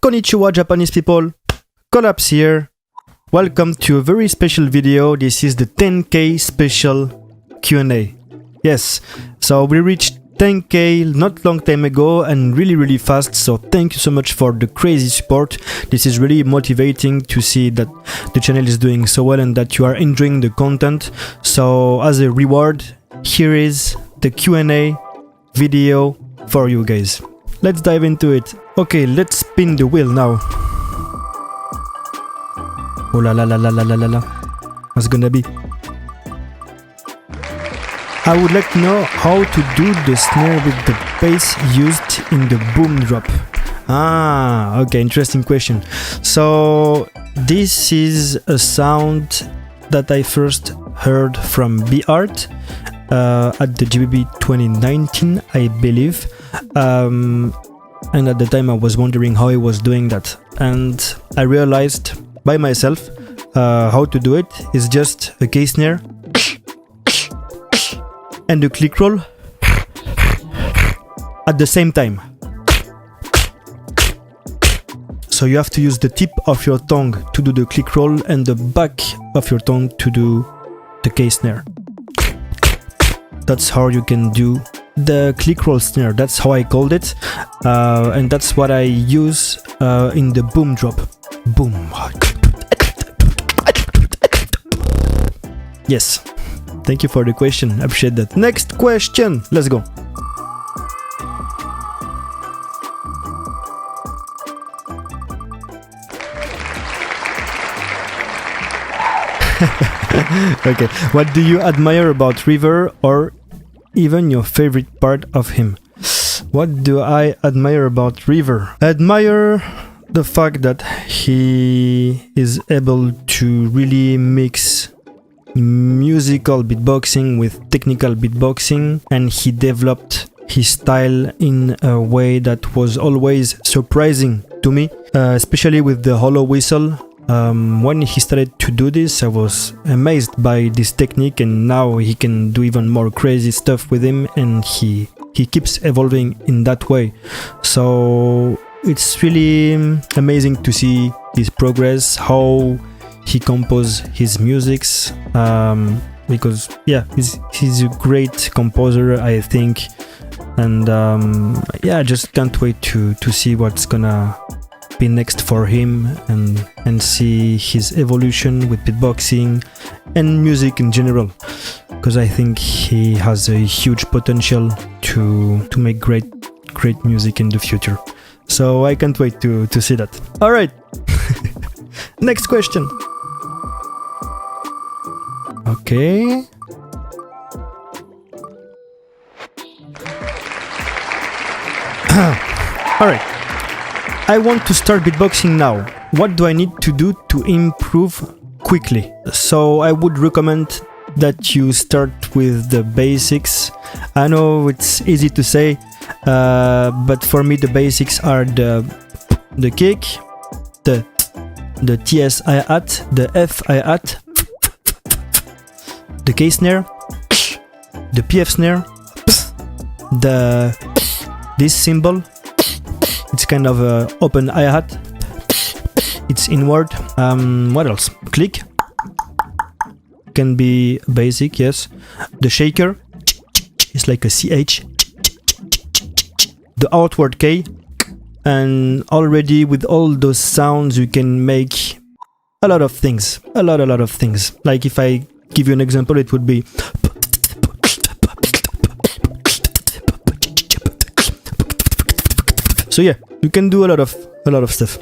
Konnichiwa Japanese people, Colaps here. Welcome to a very special video. This is the 10k special Q&A. Yes, so we reached 10k not long time ago and really fast, so thank you so much for the crazy support. This is really motivating to see that the channel is doing so well and that you are enjoying the content. So as a reward, here is the Q&A video for you guys. Let's dive into it. Okay, let's spin the wheel now. Oh la la la la la la la la. What's gonna be? I would like to know how to do the snare with the bass used in the boom drop. Ah, okay, interesting question. So this is a sound that I first heard from B-Art at the GBB 2019, I believe. And at the time I was wondering how he was doing that. And I realized by myself how to do it. Is just a K snare and a click roll at the same time. So you have to use the tip of your tongue to do the click roll and the back of your tongue to do the K snare. That's how you can do the click roll snare. That's how I called it, and that's what I use in the boom drop. Boom. Yes. Thank you for the question. I appreciate that. Next question. Let's go. Okay. What do you admire about River, or even your favorite part of him? What do I admire about River? I admire the fact that he is able to really mix musical beatboxing with technical beatboxing, and he developed his style in a way that was always surprising to me, especially with the hollow whistle. When he started to do this, I was amazed by this technique, and now he can do even more crazy stuff with him, and he keeps evolving in that way. So it's really amazing to see his progress, how he composes his musics, because yeah, he's a great composer, I think, and yeah, I just can't wait to see what's gonna be next for him, and see his evolution with beatboxing and music in general, because I think he has a huge potential to make great music in the future. So I can't wait to see that. All right. Next question. Okay. All right. I want to start beatboxing now. What do I need to do to improve quickly? So I would recommend that you start with the basics. I know it's easy to say, but for me the basics are the kick, the TS hi-hat, the F hi-hat, the K snare, the PF snare, this cymbal. It's kind of a open hi-hat. It's inward. What else? Click. Can be basic, yes. The shaker. It's like a CH. The outward K. And already with all those sounds you can make a lot of things. A lot of things. Like if I give you an example, it would be so yeah, you can do a lot of stuff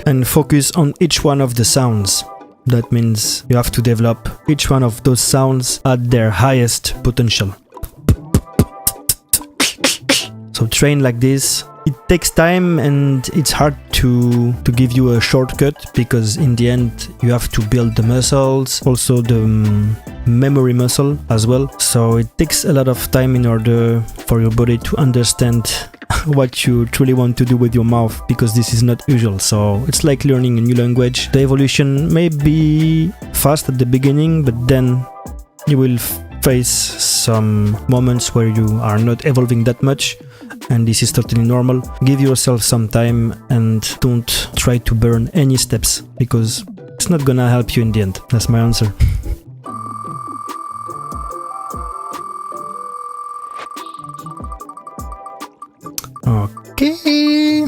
and focus on each one of the sounds. That means you have to develop each one of those sounds at their highest potential. So train like this. It takes time and it's hard to give you a shortcut, because in the end you have to build the muscles, also the memory muscle as well. So it takes a lot of time in order for your body to understand what you truly want to do with your mouth, because this is not usual. So it's like learning a new language. The evolution may be fast at the beginning, but then you will face some moments where you are not evolving that much, and this is totally normal. Give yourself some time and don't try to burn any steps, because it's not gonna help you in the end. That's my answer. Okay.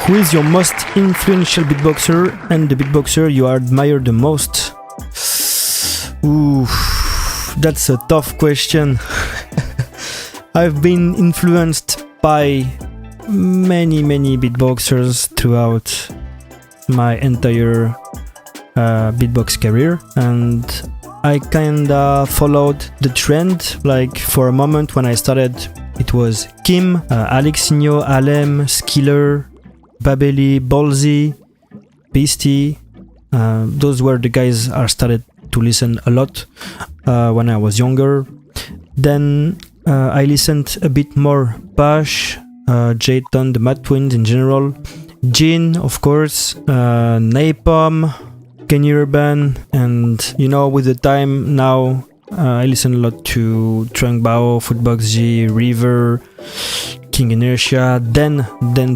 Who is your most influential beatboxer and the beatboxer you admire the most? Ooh, that's a tough question. I've been influenced by many beatboxers throughout my entire beatbox career, and I kinda followed the trend. Like for a moment when I started, it was Kim, Alexinho, Alem, Skiller, Babeli, Ballsy, Beastie. Those were the guys I started to listen a lot when I was younger. Then I listened a bit more Bash, Jayton, the Mad Twins in general, Jin, of course, Napalm, Kenny Urban, and you know, with the time now I listen a lot to Trung Bao, Footbox G, River, King Inertia. Then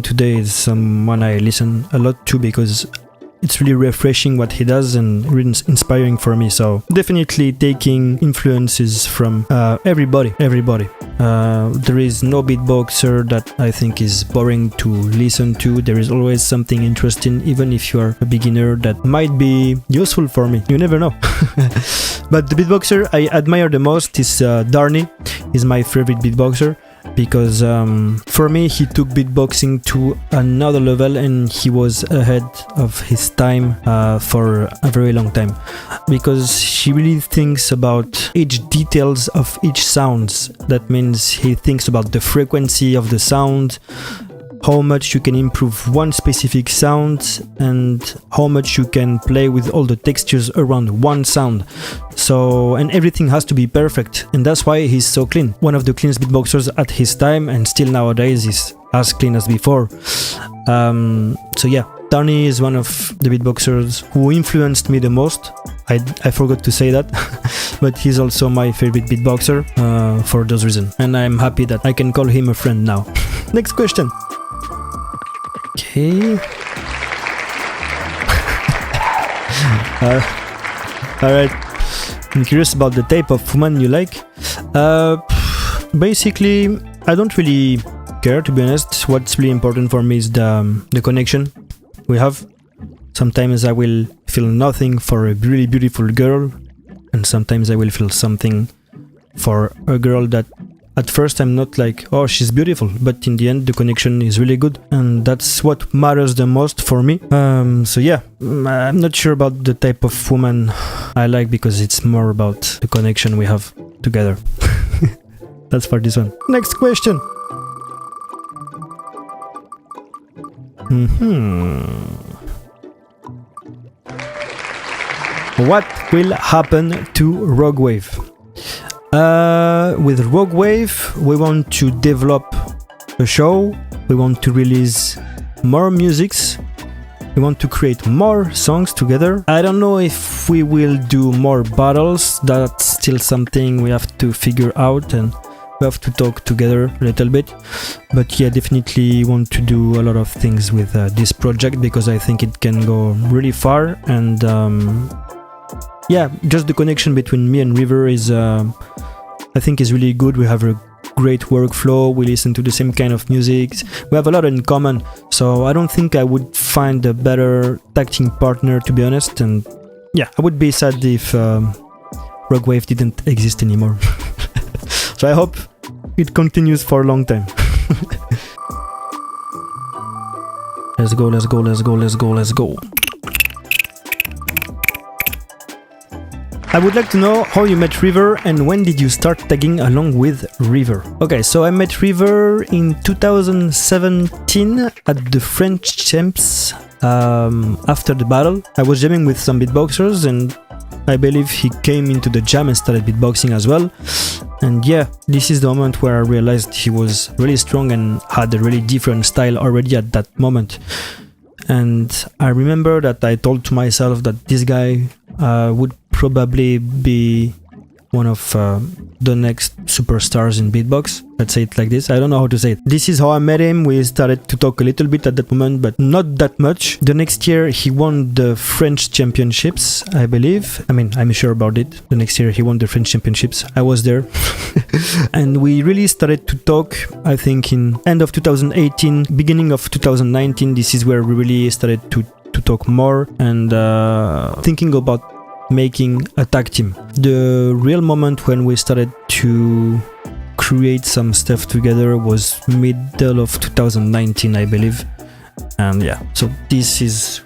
today is someone I listen a lot to because it's really refreshing what he does and really inspiring for me. So definitely taking influences from everybody. There is no beatboxer that I think is boring to listen to. There is always something interesting, even if you are a beginner, that might be useful for me. You never know. But the beatboxer I admire the most is Darny. He's my favorite beatboxer, because for me he took beatboxing to another level and he was ahead of his time for a very long time, because he really thinks about each details of each sounds. That means he thinks about the frequency of the sound, how much you can improve one specific sound, and how much you can play with all the textures around one sound. So, and everything has to be perfect, and that's why he's so clean. One of the cleanest beatboxers at his time, and still nowadays is as clean as before. So yeah, Darny is one of the beatboxers who influenced me the most. I forgot to say that, but he's also my favorite beatboxer for those reasons, and I'm happy that I can call him a friend now. Next question. Okay. Alright. I'm curious about the type of woman you like. Basically, I don't really care, to be honest. What's really important for me is the connection we have. Sometimes I will feel nothing for a really beautiful girl, and sometimes I will feel something for a girl that at first I'm not like, oh, she's beautiful, but in the end the connection is really good, and that's what matters the most for me. So yeah, I'm not sure about the type of woman I like, because it's more about the connection we have together. That's for this one. Next question. What will happen to Rogue Wave? With Rogue Wave, we want to develop a show, we want to release more musics, we want to create more songs together. I don't know if we will do more battles, that's still something we have to figure out, and we have to talk together a little bit. But yeah, definitely want to do a lot of things with this project, because I think it can go really far, and yeah, just the connection between me and River is, I think, is really good. We have a great workflow, we listen to the same kind of music, we have a lot in common, so I don't think I would find a better tag-team partner, to be honest. And yeah, I would be sad if Rogue Wave didn't exist anymore. So I hope it continues for a long time. Let's go. I would like to know how you met River and when did you start tagging along with River? Okay, so I met River in 2017 at the French Champs. After the battle, I was jamming with some beatboxers, and I believe he came into the jam and started beatboxing as well. And yeah, this is the moment where I realized he was really strong and had a really different style already at that moment. and I remember that I told to myself that this guy would probably be one of the next superstars in beatbox. Let's say it like this. I don't know how to say it. This is how I met him. We started to talk a little bit at that moment, but not that much. The next year he won the French championships, I believe. I mean, I'm sure about it. The next year he won the French championships. I was there. And we really started to talk, I think in end of 2018, beginning of 2019. This is where we really started to talk more and thinking about making a tag team. The real moment when we started to create some stuff together was middle of 2019, I believe. And yeah, so this is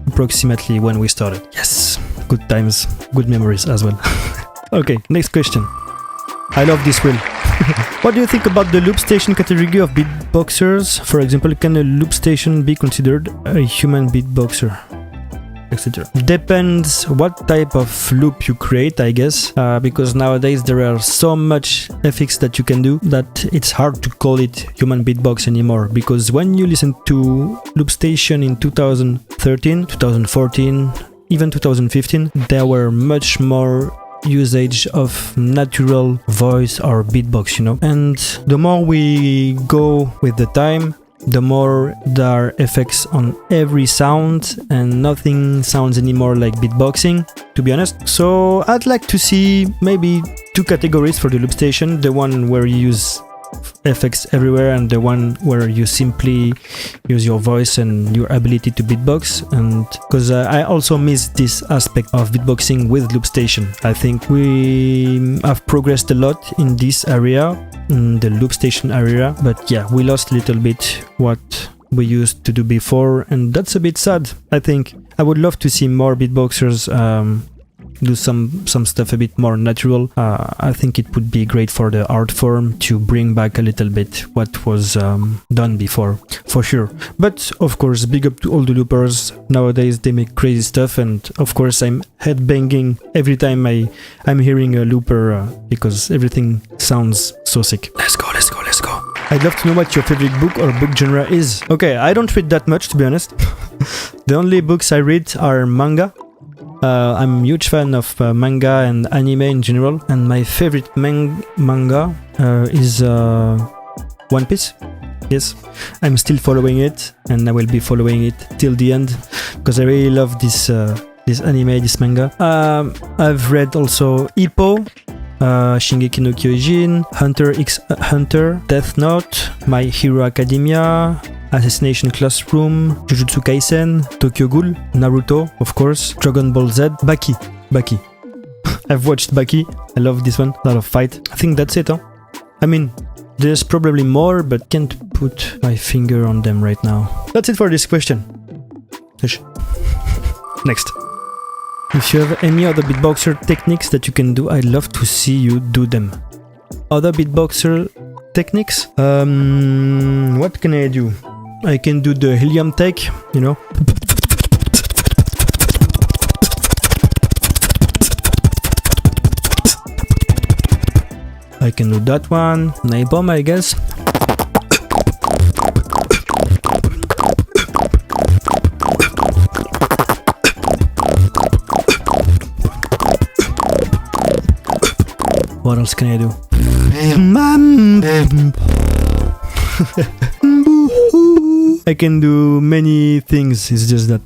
approximately when we started. Yes, good times, good memories as well. Okay, next question. I love this wheel. What do you think about the loop station category of beatboxers? For example, can a loop station be considered a human beatboxer? Etc. Depends what type of loop you create, I guess, because nowadays there are so much effects that you can do that it's hard to call it human beatbox anymore, because when you listen to loop station in 2013, 2014, even 2015, there were much more usage of natural voice or beatbox, you know. And the more we go with the time, the more there are effects on every sound and nothing sounds anymore like beatboxing, to be honest. So I'd like to see maybe two categories for the loop station, the one where you use effects everywhere and the one where you simply use your voice and your ability to beatbox. And because I also miss this aspect of beatboxing with loop station. I think we have progressed a lot in this area, in the loop station area, but yeah, we lost a little bit what we used to do before, and that's a bit sad. I think I would love to see more beatboxers do some stuff a bit more natural. I think it would be great for the art form to bring back a little bit what was done before, for sure. But of course, big up to all the loopers. Nowadays they make crazy stuff, and of course I'm headbanging every time I'm hearing a looper because everything sounds so sick. Let's go, let's go, let's go. I'd love to know what your favorite book or book genre is. Okay, I don't read that much, to be honest. The only books I read are manga. I'm a huge fan of manga and anime in general, and my favorite manga is One Piece. Yes, I'm still following it, and I will be following it till the end because I really love this anime, this manga. I've read also Ippo, Shingeki no Kyojin, Hunter x Hunter, Death Note, My Hero Academia, Assassination Classroom, Jujutsu Kaisen, Tokyo Ghoul, Naruto, of course, Dragon Ball Z, Baki. I've watched Baki. I love this one. A lot of fight. I think that's it, huh? I mean, there's probably more, but can't put my finger on them right now. That's it for this question. Next. If you have any other beatboxer techniques that you can do, I'd love to see you do them. Other beatboxer techniques? What can I do? I can do the helium take, you know. I can do that one. Napalm, I guess. What else can I do? I can do many things, it's just that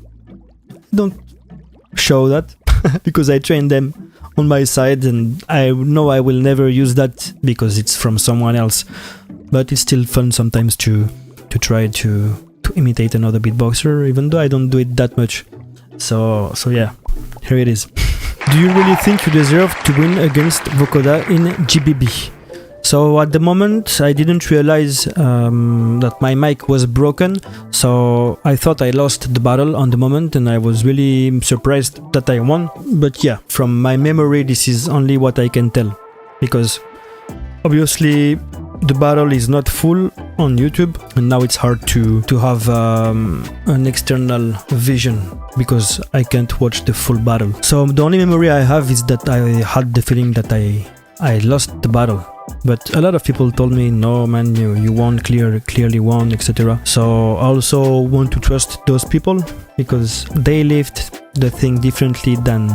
I don't show that because I train them on my side and I know I will never use that because it's from someone else, but it's still fun sometimes to try to imitate another beatboxer, even though I don't do it that much. So yeah, here it is. Do you really think you deserve to win against Vokoda in GBB? So at the moment I didn't realize that my mic was broken, so I thought I lost the battle on the moment and I was really surprised that I won. But yeah, from my memory this is only what I can tell, because obviously the battle is not full on YouTube and now it's hard to have an external vision because I can't watch the full battle. So the only memory I have is that I had the feeling that I lost the battle. but a lot of people told me, no man, you won, clearly won, etc. So I also want to trust those people because they lived the thing differently than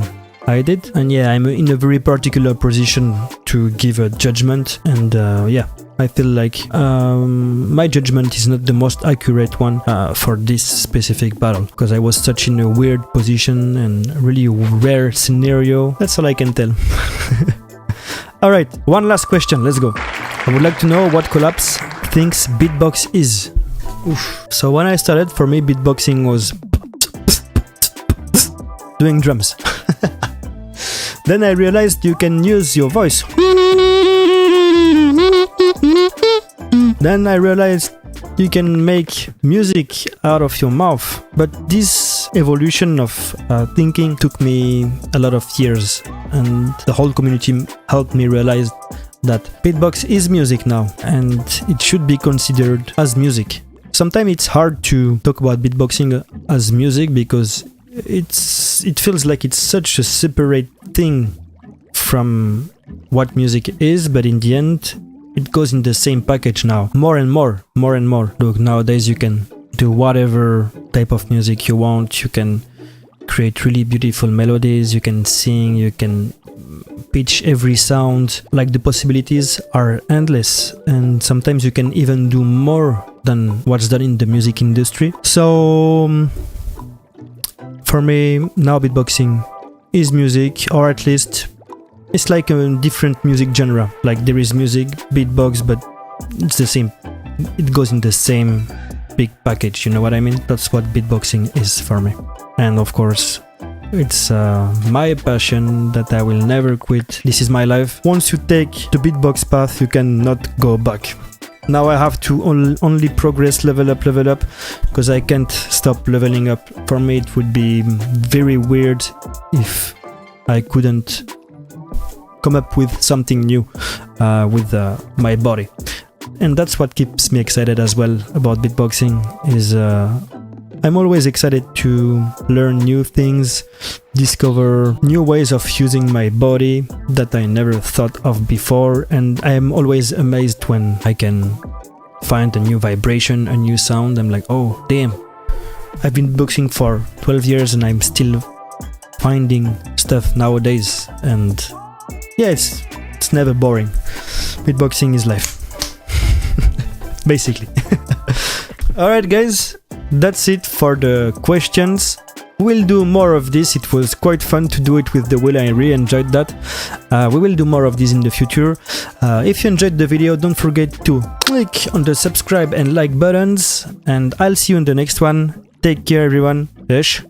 I did, and yeah, I'm in a very particular position to give a judgment, and yeah, I feel like my judgment is not the most accurate one for this specific battle, because I was such in a weird position and really rare scenario. That's all I can tell. Alright, one last question, let's go. I would like to know what Colaps thinks beatbox is. Oof. So when I started, for me beatboxing was doing drums. Then I realized you can use your voice. Then I realized you can make music out of your mouth. But this evolution of thinking took me a lot of years, and the whole community helped me realize that beatbox is music now, and it should be considered as music. Sometimes it's hard to talk about beatboxing as music because it feels like it's such a separate thing from what music is, but in the end it goes in the same package now, more and more. Look, nowadays you can do whatever type of music you want, you can create really beautiful melodies, you can sing, you can pitch every sound, like the possibilities are endless, and sometimes you can even do more than what's done in the music industry. So for me, now beatboxing is music, or at least it's like a different music genre. Like there is music, beatbox, but it's the same. It goes in the same big package, you know what I mean? That's what beatboxing is for me. And of course, it's my passion that I will never quit. This is my life. Once you take the beatbox path, you cannot go back. Now I have to only progress, level up, because I can't stop leveling up. For me, it would be very weird if I couldn't come up with something new with my body. And that's what keeps me excited as well about beatboxing, is I'm always excited to learn new things, discover new ways of using my body that I never thought of before, and I am always amazed when I can find a new vibration, a new sound. I'm like, oh damn, I've been boxing for 12 years and I'm still finding stuff nowadays, and yeah, it's never boring. Beatboxing is life. Basically. Alright guys, that's it for the questions. We'll do more of this. It was quite fun to do it with the wheel. I really enjoyed that. We will do more of this in the future. If you enjoyed the video, don't forget to click on the subscribe and like buttons, and I'll see you in the next one. Take care everyone. Ish.